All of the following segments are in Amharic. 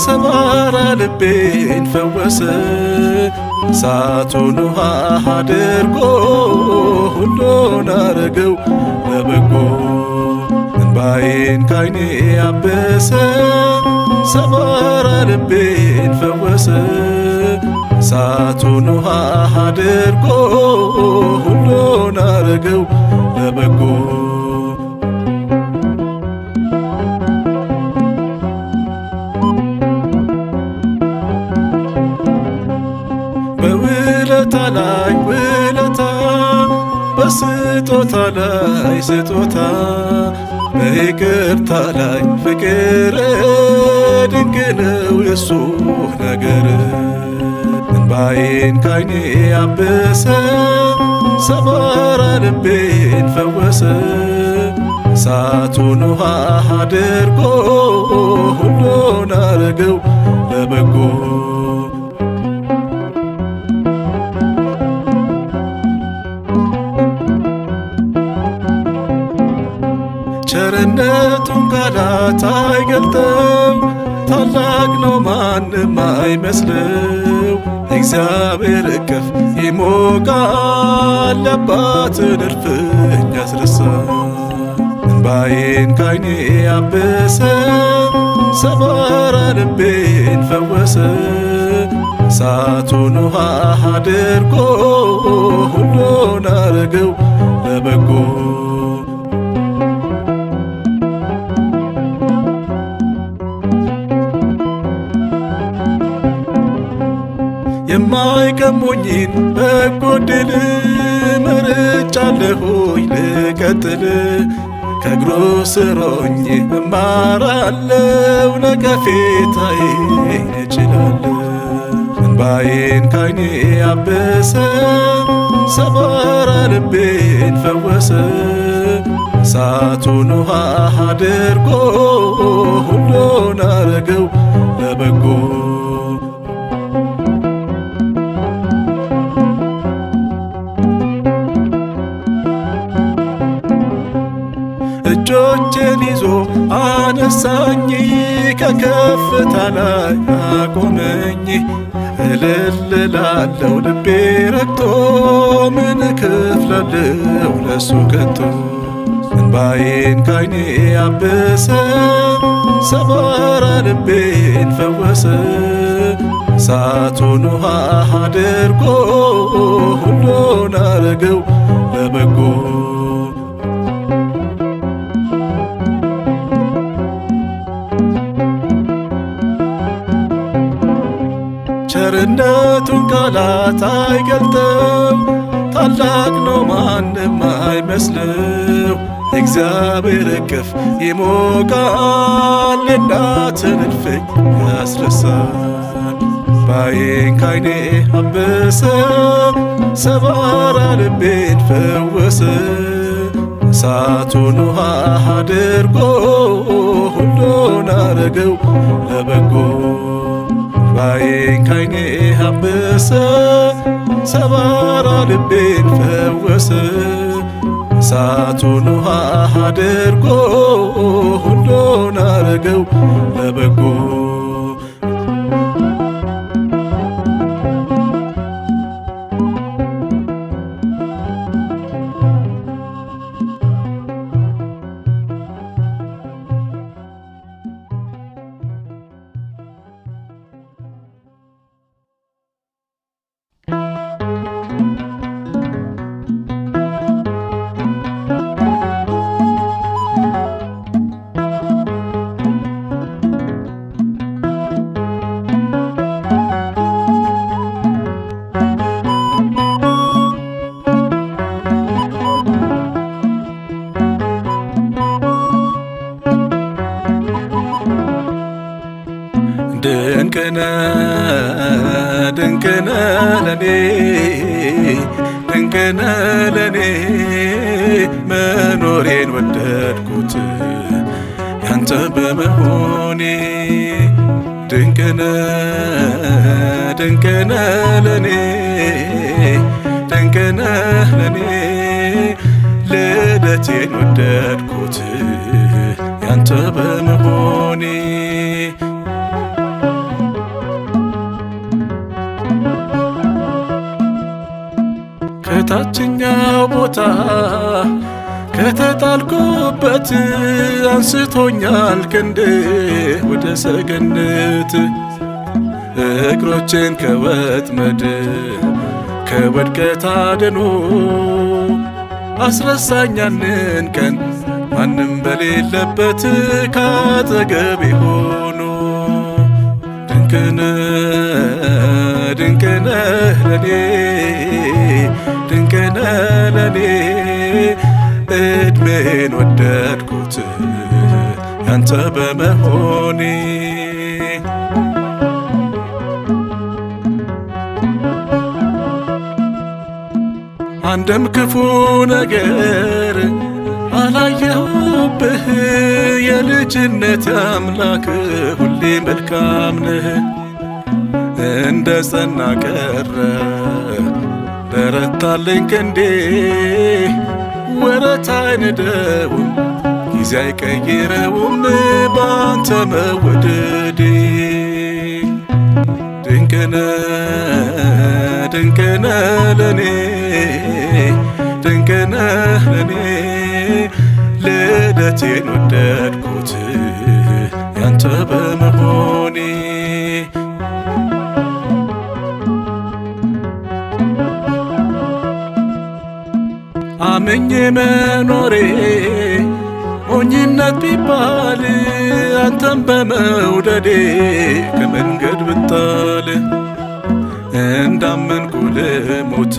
ሰባራ ልቤን ፈወሰ። እሳቱን ውሃ አድርጎ ሁሉን አረገው ለበጎ። እንባዬን ካይኔ አበሰ ሰባራ ልቤን ፈወሰ። እሳቱን ውሃ አድርጎ ሁሉን አረገው ለበጎ። በውለታ ላይ ውለታ፣ በስጦታ ላይ ስጦታ፣ በይቅርታ ላይ ፍቅር፣ ድንቅ ነው የሱ ነገር። እንባዬን ካይኔ አበሰ ሰባራ ልቤን ፈወሰ። እሳቱን ውሃ አድርጎ ሁሉን አረገው ለበጎ። ቸርነቱን ቃላት አይገልጠው፣ ታላቅ ነው ማንም አይመስለው። እግዚአብሔር እቅፍ ይሞቃል፣ የአባትን እልፍኝ ያስረሳል። እንባዬን ካይኔ አበሰ ሰባራ ልቤን ፈወሰ። እሳቱን ውሃ አድርጎ ሁሉን አረገው ለበጎ። የማይቀሙኝን በጎ ዕድል መርጫለሁኝ ልቀጥል። ከእግሩ ስር ሆኜ እማራለሁ፣ ነቀፌታዬን እችላለሁ። እንባዬን ካይኔ አበሰ ሰባራ ልቤን ፈወሰ። እሳቱን ውሃ አድርጎ ሁሉን አረገው ለበጎ። እጆቼን ይዞ አነሳኝ፣ ከከፍታ ላይ አቆመኝ። እልል እላለሁ ልቤ ረክቶ፣ ምን እከፍላለሁ ለሱ ከቶ። እንባዬን ካይኔ አበሰ ሰባራ ልቤን ፈወሰ። እሳቱን ውሃ አድርጎ ሁሉን አረገው ለበጎ። ቸርነቱን ቃላት አይገልጠው፣ ታላቅ ነው ማንም አይመስለው። እግዚአብሔር እቅፍ ይሞቃል፣ የእናትን እልፍኝ ያስረሳል። እንባዬን ካይኔ አበሰ ሰባራ ልቤን ፈወሰ። እሳቱን ውሃ አድርጎ ሁሉን አረገው ለበጎ። እንባዬን ካይኔ አበሰ ሰባራ ልቤን ፈወሰ። እሳቱን ውሃ አድርጎ ሁሉን አረገው ለበጎ። ድንቅነ ድንቅነ ለኔ ድንቅነ ለኔ መኖሬን ወደድኩት ያንተ በመሆኔ። ድንቅነ ድንቅነ ለኔ ድንቅነ ለኔ ልደቴን ወደድኩት ያንተ በመሆኔ። ከታችኛው ቦታ ከተጣልኩበት አንስቶኛል ክንድ ወደ ሰገነት እግሮቼን ከወጥመድ ከውድቀት አድኖ አስረሳኝ ያንን ቀን ማንም በሌለበት ካጠገቤ ሆኖ ድንቅነህ ለኔ ድንቅነህ ለኔ እድሜን ወደድኩት ያንተ በመሆኔ አንድም ክፉ ነገር አላየሁብህ የልጅነት አምላክ ሁሌ መልካም ነህ እንደ ጸና ቀረ በረታልኝ ክንዴ ወረት አይንደውም ጊዜ አይቀይረውም ባንተ መወደዴ ድንቅነህ ለኔ ድንቅነህ ለኔ ልደቴን ወደድኩት ያንተ በመሆኔ አምኜ መኖሬ ሞኝነት ቢባል አንተም በመውደዴ ከመንገድ ብጣል እንዳመንኩ ልሞት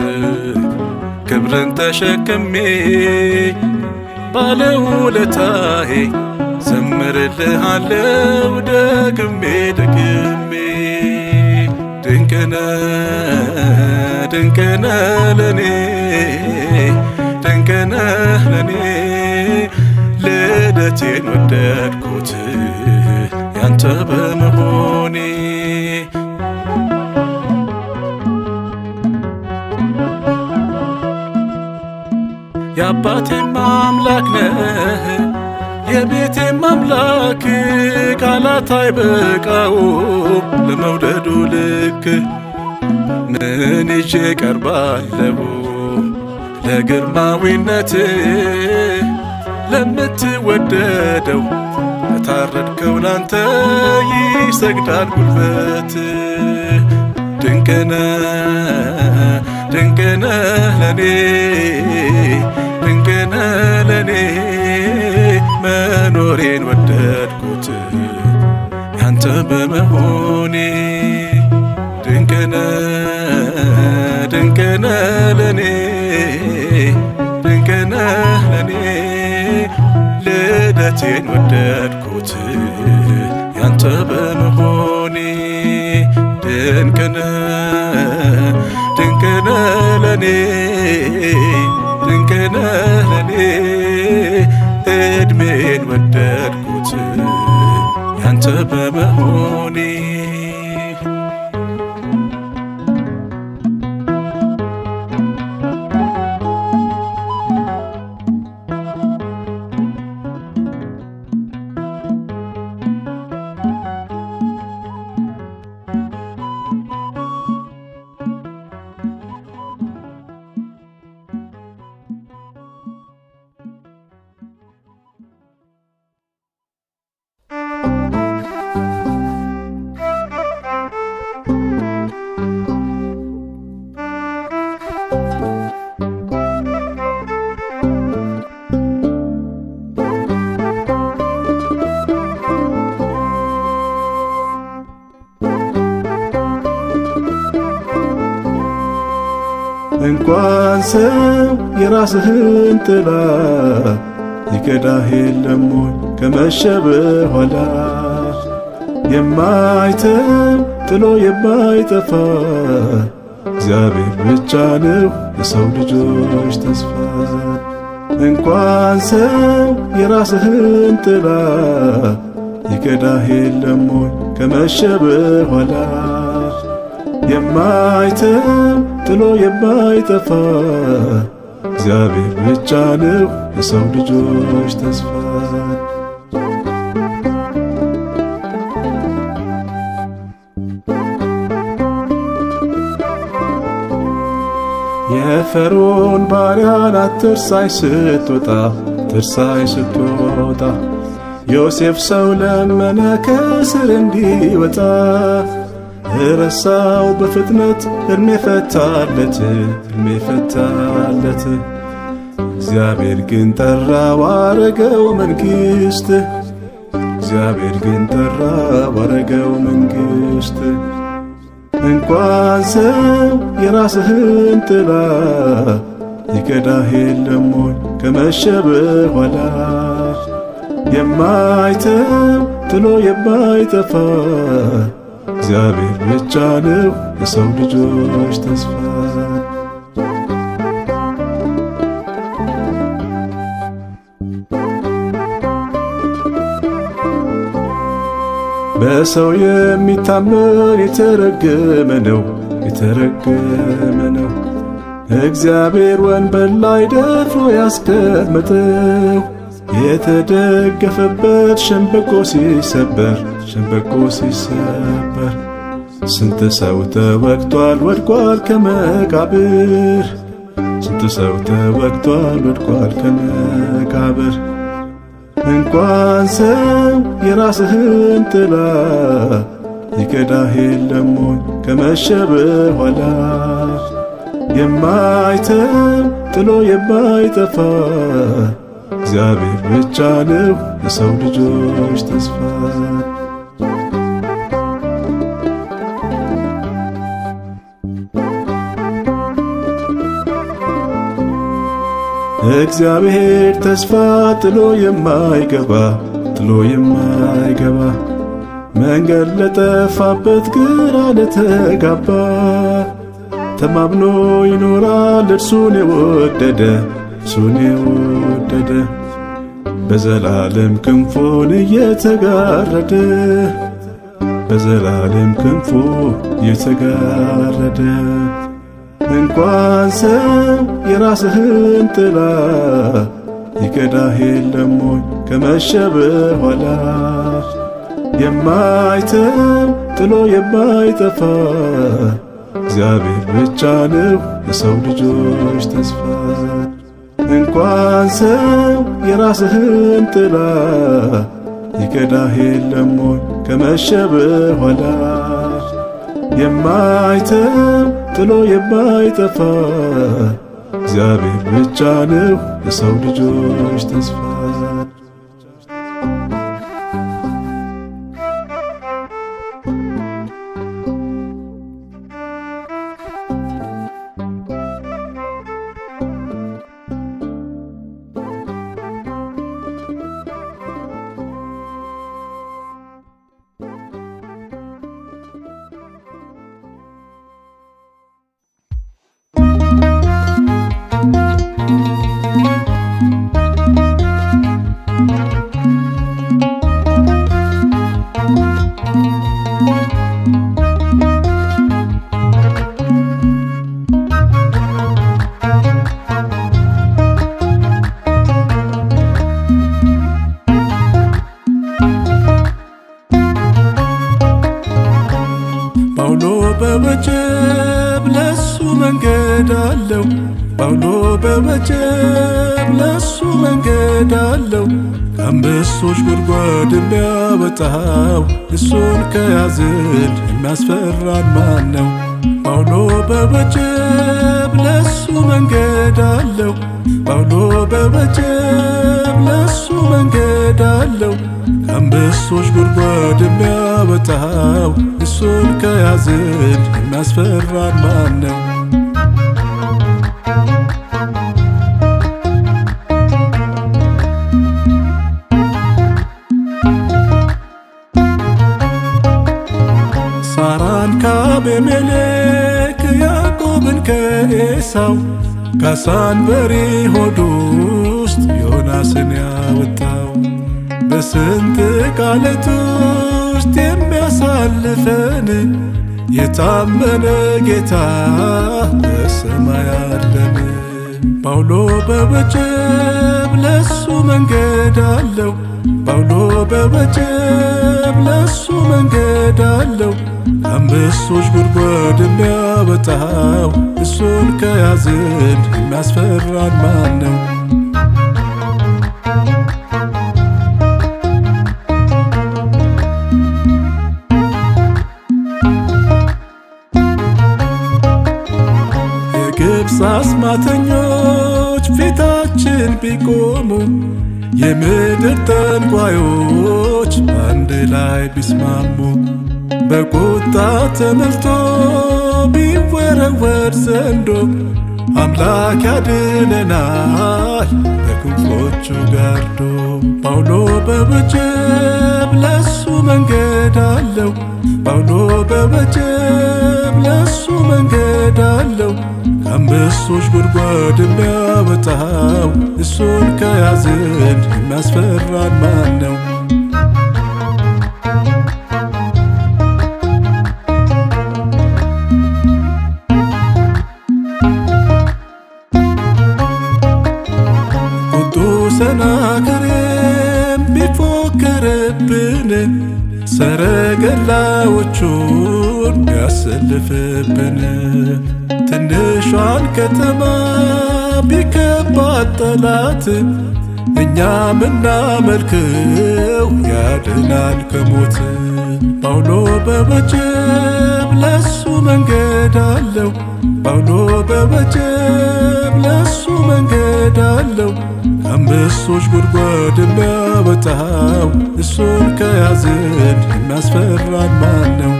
ክብርን ተሸክሜ ባለውለታዬ ዘምርልሃለው ደግሜ ድንቅነህ ለኔ ድንቅነህ ለኔ ልደቴን ወደድኩት ያንተ በመሆኔ የአባቴም አምላክ ነህ የቤቴም አምላክ ቃላት አይበቃውም ለመውደዱ ልክ ምን ይዤ ቀርባለሁ ለግርማዊነት ለምትወደደው ለታረድከው ላንተ ይሰግዳል ጉልበት ድንቅነህ ለኔ ድንቅነህ ለኔ መኖሬን ወደድኩት ያንተ በመሆኔ ድንቅነህ ለኔ ድንቅነህ ለኔ ልደቴን ወደድኩት ያንተ በመሆኔ ድንቅነህ ለኔ ድንቅነህ ለኔ እድሜን ወደድኩት ያንተ በመሆኔ እንኳን ሰው የራስህን ጥላ ይከዳህ የለም ወይ ከመሸ በኋላ የማይተው ጥሎ የማይጠፋ እግዚአብሔር ብቻ ነው የሰው ልጆች ተስፋ። እንኳን ሰው የራስህን ጥላ ይከዳህ የለም ወይ ከመሸ በኋላ የማይተው ጥሎ የማይጠፋ እግዚአብሔር ብቻ ነው የሰው ልጆች ተስፋ። የፈርዖን ባሪያ ናት ትርሳይ ስትወጣ ዮሴፍ ሰው ለመነ ከእስር እንዲወጣ ረሳው በፍጥነት እድሜ ፈታለት እግዚአብሔር ግን ጠራው አረገው መንግሥት እንኳን ሰው የራስህን ጥላ ይከዳህ የለም ወይ ከመሸ በኋላ የማይተው ጥሎ የማይጠፋ እግዚአብሔር ብቻ ነው የሰው ልጆች ተስፋ። በሰው የሚታመን የተረገመ ነው እግዚአብሔር ወንበር ላይ ደፍሮ ያስቀመጠው የተደገፈበት ሸምበቆ ሲሰበር ስንት ሰው ተወግቷል ወድቋል ከመቃብር እንኳን ሰው የራስህን ጥላ ይከዳህ የለም ወይ ከመሸ በኋላ የማይተው ጥሎ የማይጠፋ እግዚአብሔር ብቻ ነው የሰው ልጆች ተስፋ። እግዚአብሔር ተስፋ ጥሎ የማይገባ መንገድ ለጠፋበት ግራ ለተጋባ ተማምኖ ይኖራል እርሱን የወደደ በዘላለም ክንፉን እየተጋረደ እንኳን ሰው የራስህን ጥላ ይከዳህ የለም ወይ ከመሸ በኋላ የማይተው ጥሎ የማይጠፋ እግዚአብሔር ብቻ ነው የሰው ልጆች ተስፋ። እንኳን ሰው የራስህን ጥላ ይከዳህ የለም ወይ ከመሸ በኋላ የማይተው ጥሎ የማይጠፋ እግዚአብሔር ብቻ ነው የሰው ልጆች ተስፋ። በወጀብ ለሱ መንገድ አለው ጳውሎ በወጀብ ለሱ መንገድ አለው ከአንበሶች ጉድጓድ የሚያወጣው እሱን ከያዝን የሚያስፈራን ማን ነው? ጳውሎ በወጀብ ለሱ መንገድ አለው ጳውሎ በወጀብ ለሱ መንገድ አለው ከአንበሶች ጉድጓድ የሚያወጣው እሱን ከያዝን የሚያስፈራን ማን ነው? ሳራን ከአቤሜሌክ ያዕቆብን ከኤሳው ከአሳንበሪ ሆድ ውስጥ ዮናስን ያወጣው በስንት ቃላት ውስጥ የሚያሳልፈን የታመነ ጌታ በሰማይ አለን። ጳውሎ በወጀብ ለሱ መንገድ አለው ጳውሎ በወጀብ ለሱ መንገድ አለው ከአንበሶች ጉድጓድ የሚያወጣው እሱን ከያዝን የሚያስፈራን ማን ነው? የግብፅ አስማተኞች ፊታችን ቢቆሙ የምድር ጠንቋዮች በአንድ ላይ ቢስማሙ በቁጣ ተመልቶ ቢወረወር ዘንዶ አምላክ ያድነናል በክንፎቹ ጋርዶ። ጳውሎ በወጀብ ለሱ መንገድ አለው፣ ጳውሎ በወጀብ ለሱ መንገድ አለው። ከአንበሶች ጉድጓድ የሚያወጣው እሱን ከያዝን የሚያስፈራን ማን ነው? ቁጡ ሰናክሬም ቢፎክርብን ሰረገላዎቹን ቢያሰልፍብን ትንሿን ከተማ ቢከባት ጠላት እኛ ምናመልከው ያድናል ከሞት። ጳውሎ በወጀብ ለሱ መንገድ አለው፣ ጳውሎ በወጀብ ለሱ መንገድ አለው። ከአንበሶች ጉድጓድ የሚያወጣው እሱን ከያዝን የሚያስፈራን ማን ነው?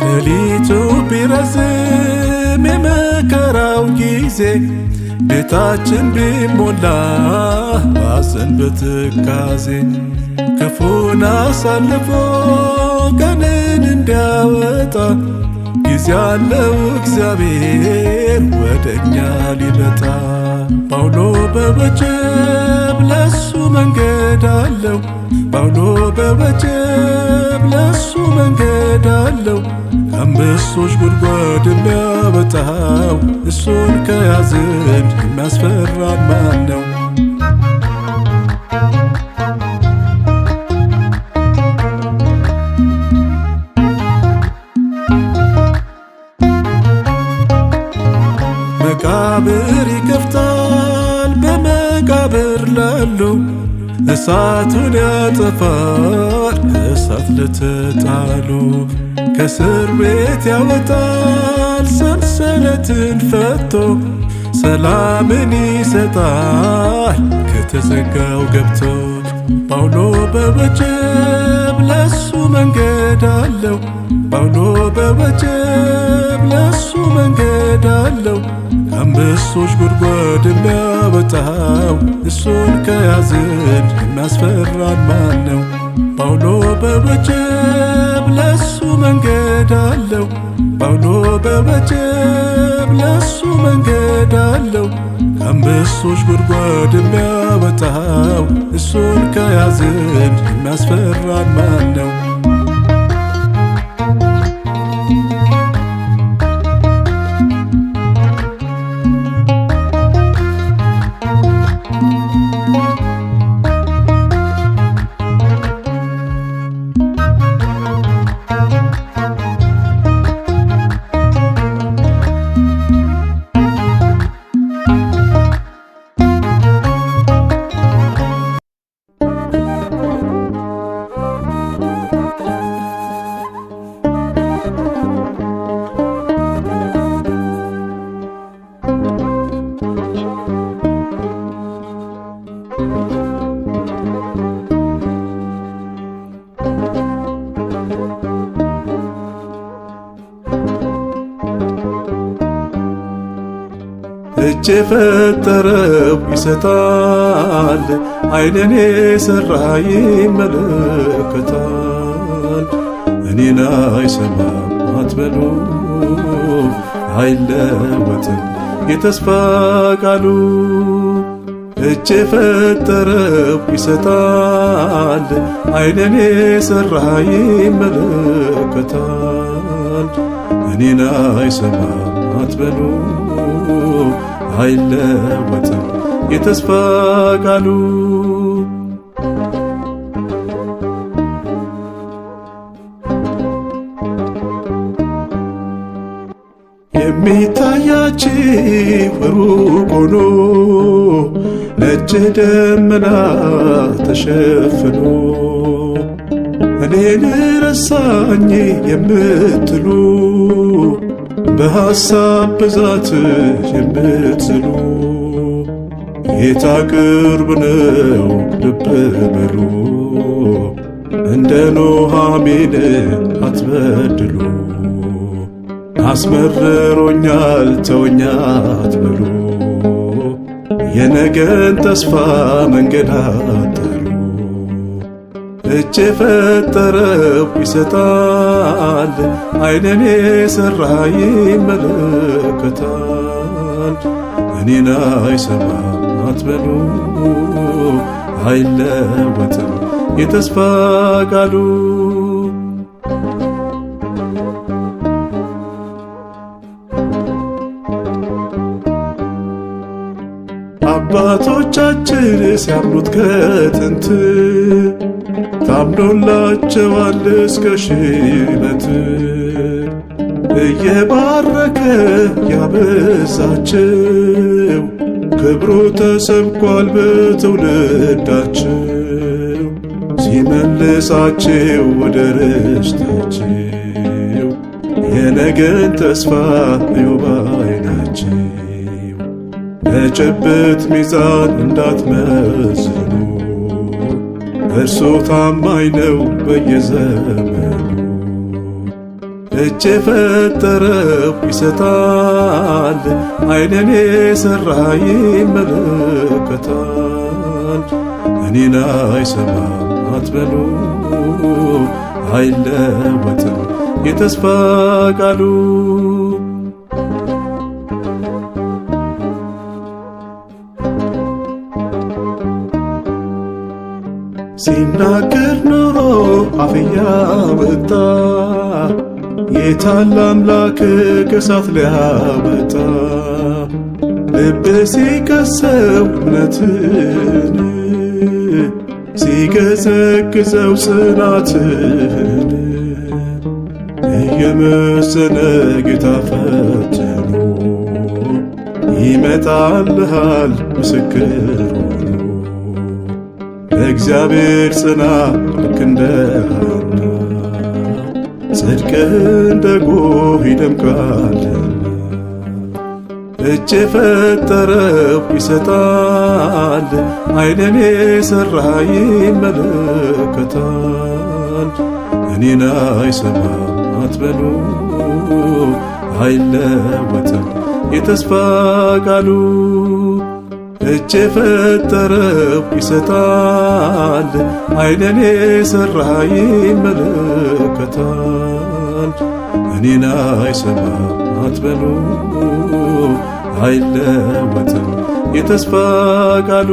ሌሊቱ ቢረዝም የመከራው ጊዜ ቤታችን ቢሞላ ባዘን በትካዜ ክፉን አሳልፎ ቀንን እንዲያወጣ ጊዜ አለው እግዚአብሔር ወደኛ ሊመጣ። ጳውሎ በወጀብ ለሱ መንገድ አለው፣ ጳውሎ በወጀብ ለሱ መንገድ አለው። ከአንበሶች ጉድጓድ የሚያወጣው እሱን ከያዝን የሚያስፈራን ማን ነው? መቃብር ይከፍታል በመቃብር ላሉ እሳቱን ያጠፋል እሳት ለተጣሉ። ከእስር ቤት ያወጣል ሰንሰለትን ፈቶ ሰላምን ይሰጣል ከተዘጋው ገብቶ። ጳውሎ በወጀብ ለሱ መንገድ አለው፣ ጳውሎ በወጀብ ለሱ መንገድ አለው። ከአንበሶች ጉድጓድ የሚያወጣው እሱን ከያዝን የሚያስፈራን ማን ነው? ጳውሎ በወጀብ ለሱ መንገድ አለው፣ ጳውሎ በወጀብ ለሱ መንገድ አለው። ከአንበሶች ጉድጓድ የሚያወጣው እሱን ከያዝን የሚያስፈራን ማን ነው? እጅ የፈጠረው ይሰጣል፣ ዓይንን የሠራ ይመለከታል። እኔን አይሰማም አትበሉ፣ አይለወጥም የተስፋ ቃሉ። እጅ የፈጠረው ይሰጣል፣ ዓይንን የሠራ ይመለከታል። እኔን አይሰማም አትበሉ አይለወጥም የተስፋ ቃሉ። የሚታያችሁ ሩቅ ሆኖ ነጭ ደመና ተሸፍኖ እኔን ረሳኝ የምትሉ በሐሳብ ብዛት የምትዝሉ ጌታ ቅርብ ነው ልብ በሉ። እንደ ኑኃሚን አትበድሉ። አስመርሮኛል ተወኛ አትበሉ። የነገን ተስፋ መንገድ አጠሩ። እጅ የፈጠረው ይሰጣል፣ ዓይንን የሠራ ይመለከታል። እኔን አይሰማም አትበሉ፣ አይለወጥም የተስፋ ቃሉ። አባቶቻችን ሲያምኑት ከጥንት ታምኖላቸዋል እስከ ሽበት። እየባረከ ያበዛቸው ክብሩ ተሰብኳል በትውልዳቸው። ሲመልሳቸው ወደ ርስታቸው የነገን ተስፋ እዩ ባይናቸው። በጭብጥ ሚዛን እንዳትመዝኑ እርሱ ታማኝ ነው በየዘመኑ። እጅ የፈጠረው ይሰጣል፣ ዓይንን የሠራ ይመለከታል። እኔን አይሰማም አትበሉ፣ አይለወጥም የተስፋ ቃሉ። ሲናገር ኖሮ አፍ ያወጣ የታለ አምላክ ከእሳት ሊያወጣ። ልብ ሲከሰው እምነትን ሲገዘግዘው ጽናትን እየመዘነ ጌታ ፈትኖ ይመጣልሃል ምስክር ሆኖ። እግዚአብሔር ጽና ልክ እንደ ሐና ጽድቅ እንደ ጎህ ይደምቃልና። እጅ የፈጠረው ይሰጣል፣ ዓይንን የሠራ ይመለከታል። እኔን አይሰማም አትበሉ፣ አይለወጥም የተስፋ ቃሉ። እጅ የፈጠረው ይሰጣል፣ ዓይንን የሠራ ይመለከታል። እኔን አይሰማም አትበሉ፣ አይለወጥም የተስፋ ቃሉ።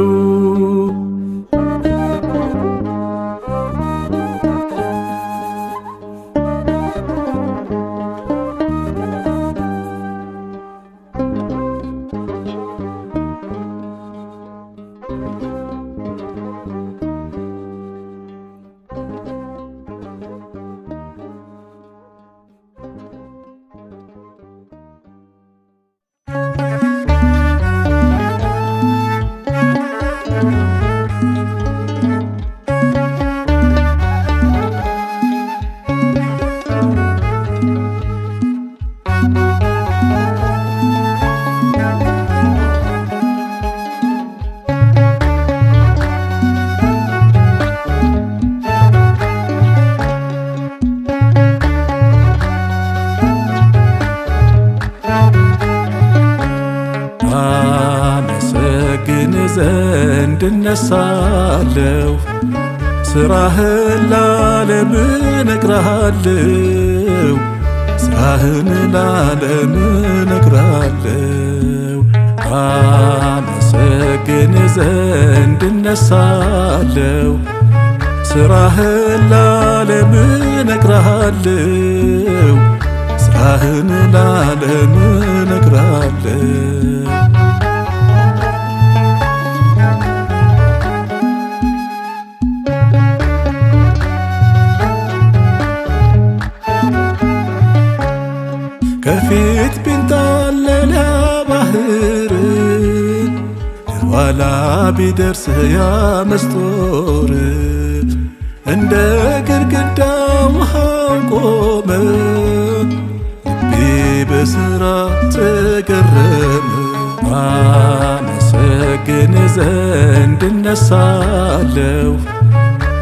አመሰግን ዘንድ እነሳለሁ፣ ሥራህን ለዓለም እነግራለሁ። ሥራህን ለዓለም እነግራለሁ። አመሰግን ዘንድ እነሳለሁ፣ ሥራህን ለዓለም እነግራለሁ። ሥራህን ለዓለም እነግራለሁ። ኋላ ቢደርስ ያ መስጦር እንደ ግድግዳ ውሃው ቆመ። ልቤ በሥራ ተገረመ። አመሰግን ዘንድ እነሳለሁ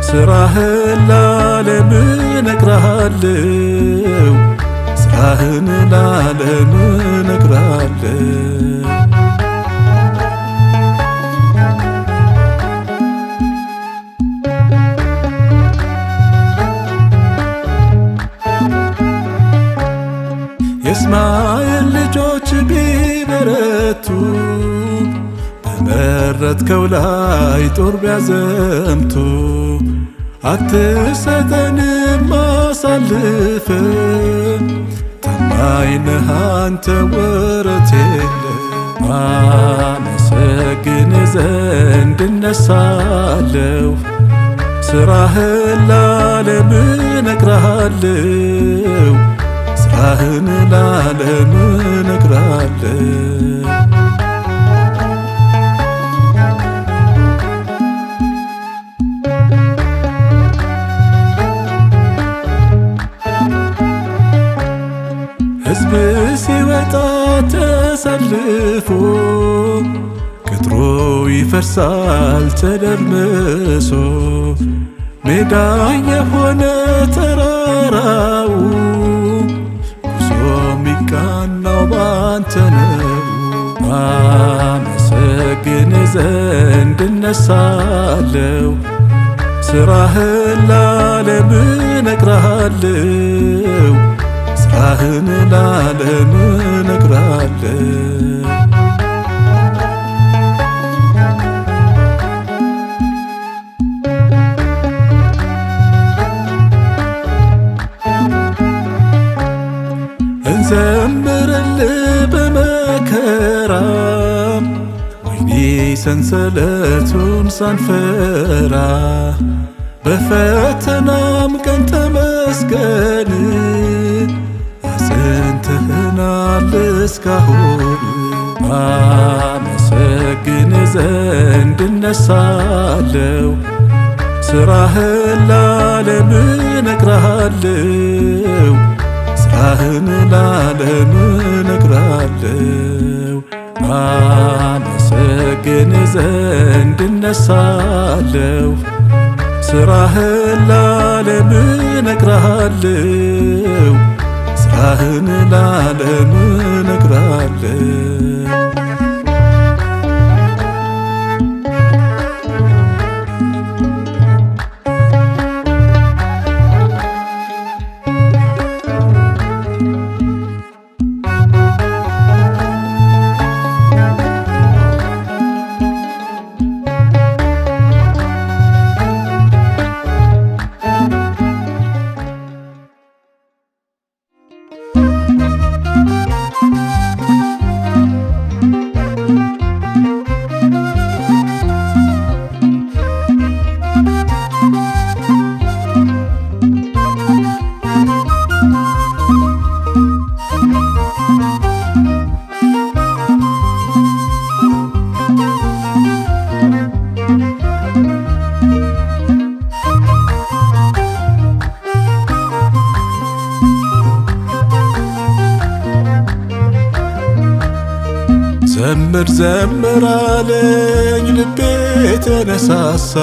ሥራህን ለዓለም እነግራለሁ። ሥራህን ለዓለም እነግራለሁ። የእስማኤል ልጆች ቢበረቱ በመረጥከው ላይ ጦር ቢያዘምቱ አትሰጠንም አሳልፈን። ታማኝ ነህ አንተ ወረት የለህም። አመሰግን ዘንድ እነሳለሁ ሥራህን ለዓለም እነግራለሁ። ሥራህን ለዓለም እነግራለሁ። ሕዝብ ሲወጣ ተሰልፎ ቅጥሩ ይፈርሳል ተደርምሶ። ሜዳ የሆነ ተራራው ጉዞ ሚቃናው ባንተ ነው። አመሰግን ዘንድ እነሳለሁ ሥራህን ለዓለም እነግራለሁ። ሥራህን ለዓለም እነግራለሁ። እንዘምርልህ በመከራ ወይኔ ሰንሰለቱን ሳንፈራ። በፈተናም ቀን ተመስገን አጽንተህናል እስካሁን። አመሰግን ዘንድ እነሳለሁ ሥራህን ለዓለም እነግራለሁ። ሥራህን ለዓለም እነግራለሁ። አመሰግን ዘንድ እነሳለሁ ሥራህን ለዓለም እነግራለሁ። ሥራህን ለዓለም እነግራለሁ። ዘምር ዘምር አለኝ ልቤ ተነሳሳ።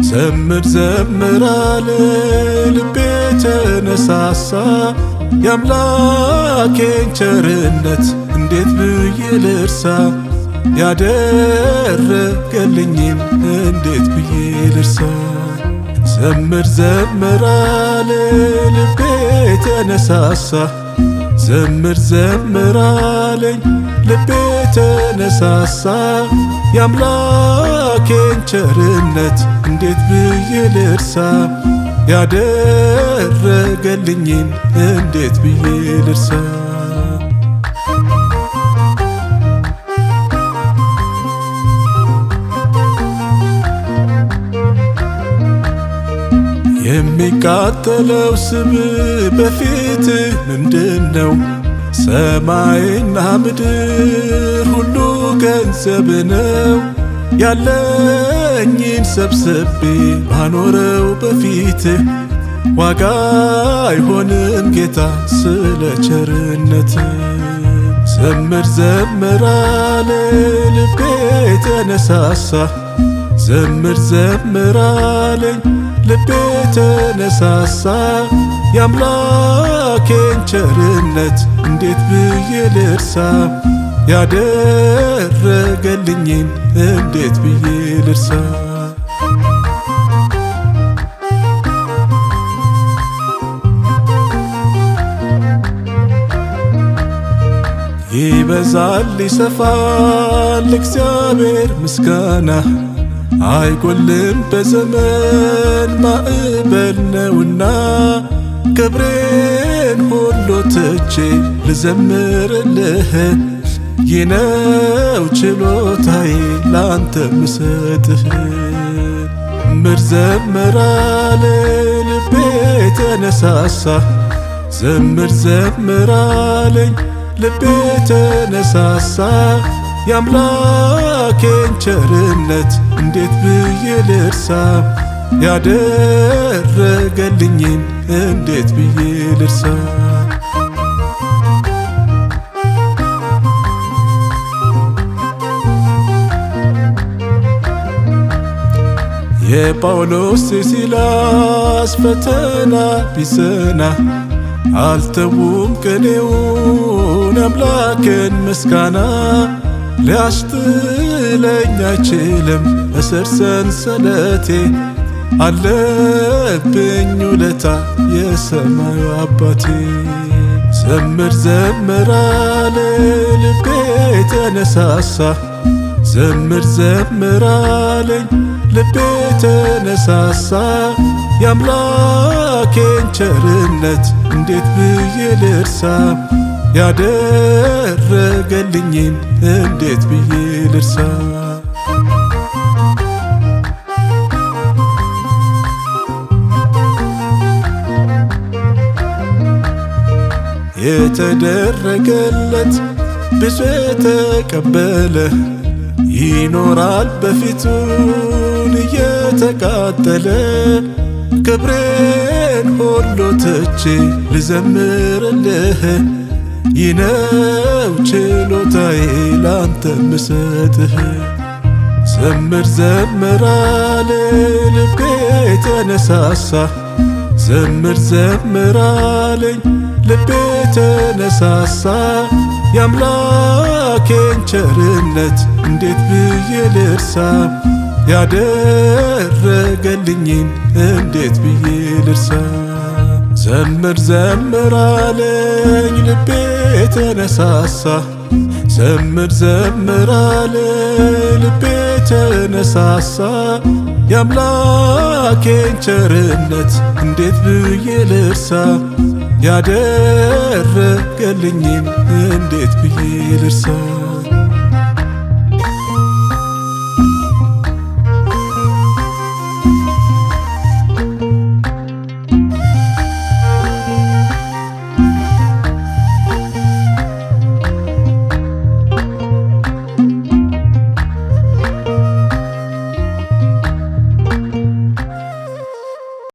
ዘምር ዘምር አለኝ ልቤ ተነሳሳ። የአምላኬን ቸርነት እንዴት ብዬ ልርሳ? ያደረገልኝም እንዴት ብዬ ልርሳ? ዘምር ዘምር አለኝ ልቤ ተነሳሳ። ዘምር ዘምር አለኝ ልቤ ተነሳሳ። የአምላኬን ቸርነት እንዴት ብዬ ልርሳ? ያደረገልኝን እንዴት ብዬ ልርሳ? የሚቃጠለው ስም በፊት ምንድነው? ሰማይና ምድር ሁሉ ገንዘብ ነው። ያለኝን ሰብስቤ ባኖረው በፊትህ ዋጋ አይሆንም ጌታ ስለ ቸርነትህ። ዘምር ዘምር አለ ልቤ ተነሳሳ፣ ዘምር ዘምር አለኝ ልቤ ተነሳሳ። የአምላኬን ቸርነት እንዴት ብዬ ልርሳ፣ ያደረገልኝን እንዴት ብዬ ልርሳ። ይበዛል ይሰፋል እግዚአብሔር ምስጋና፣ አይጎልም በዘመን ማዕበል ነውና። ክብሬን ሁሉ ትቼ ልዘምርልህ፣ ይህ ነው ችሎታዬ ላንተ ምሰጥህ። ዘምር ዘምር አለ ልቤ ተነሳሳ፣ ዘምር ዘምር አለኝ ልቤ ተነሳሳ። የአምላኬን ቸርነት እንዴት ብዬ ልርሳ፣ ያደረገልኝን እንዴት ብዬ ልርሳ። የጳውሎስ የሲላስ ፈተና ቢጸና፣ አልተውም ቅኔውን አምላክን ምስጋና። ሊያስጥለኝ አይችልም እስር ሰንሰለቴ፣ አለብኝ ውለታ የሰማዩ አባቴ። ዘምር ዘምር አለ ልቤ ተነሳሳ፣ ዘምር ዘምር አለኝ ልቤ ተነሳሳ። የአምላኬን ቸርነት እንዴት ብዬ ልርሳ፣ ያደረገልኝን እንዴት ብዬ ልርሳ። የተደረገለት ብዙ የተቀበለ ይኖራል በፊቱን እየተቃጠለ። ክብሬን ሁሉ ትቼ ልዘምርልህ፣ ይህ ነው ችሎታዬ ላንተ ምሰጥህ። ዘምር ዘምር አለ ልቤ ተነሳሳ፣ ዘምር ዘምር አለኝ ልቤ ተነሳሳ። የአምላኬን ቸርነት እንዴት ብዬ ልርሳ፣ ያደረገልኝን እንዴት ብዬ ልርሳ። ዘምር ዘምር አለኝ ልቤ ተነሳሳ፣ ዘምር ዘምር አለ ልቤ ተነሳሳ። የአምላኬን ቸርነት እንዴት ብዬ ልርሳ፣ ያደረገልኝን እንዴት ብዬ ልርሳ።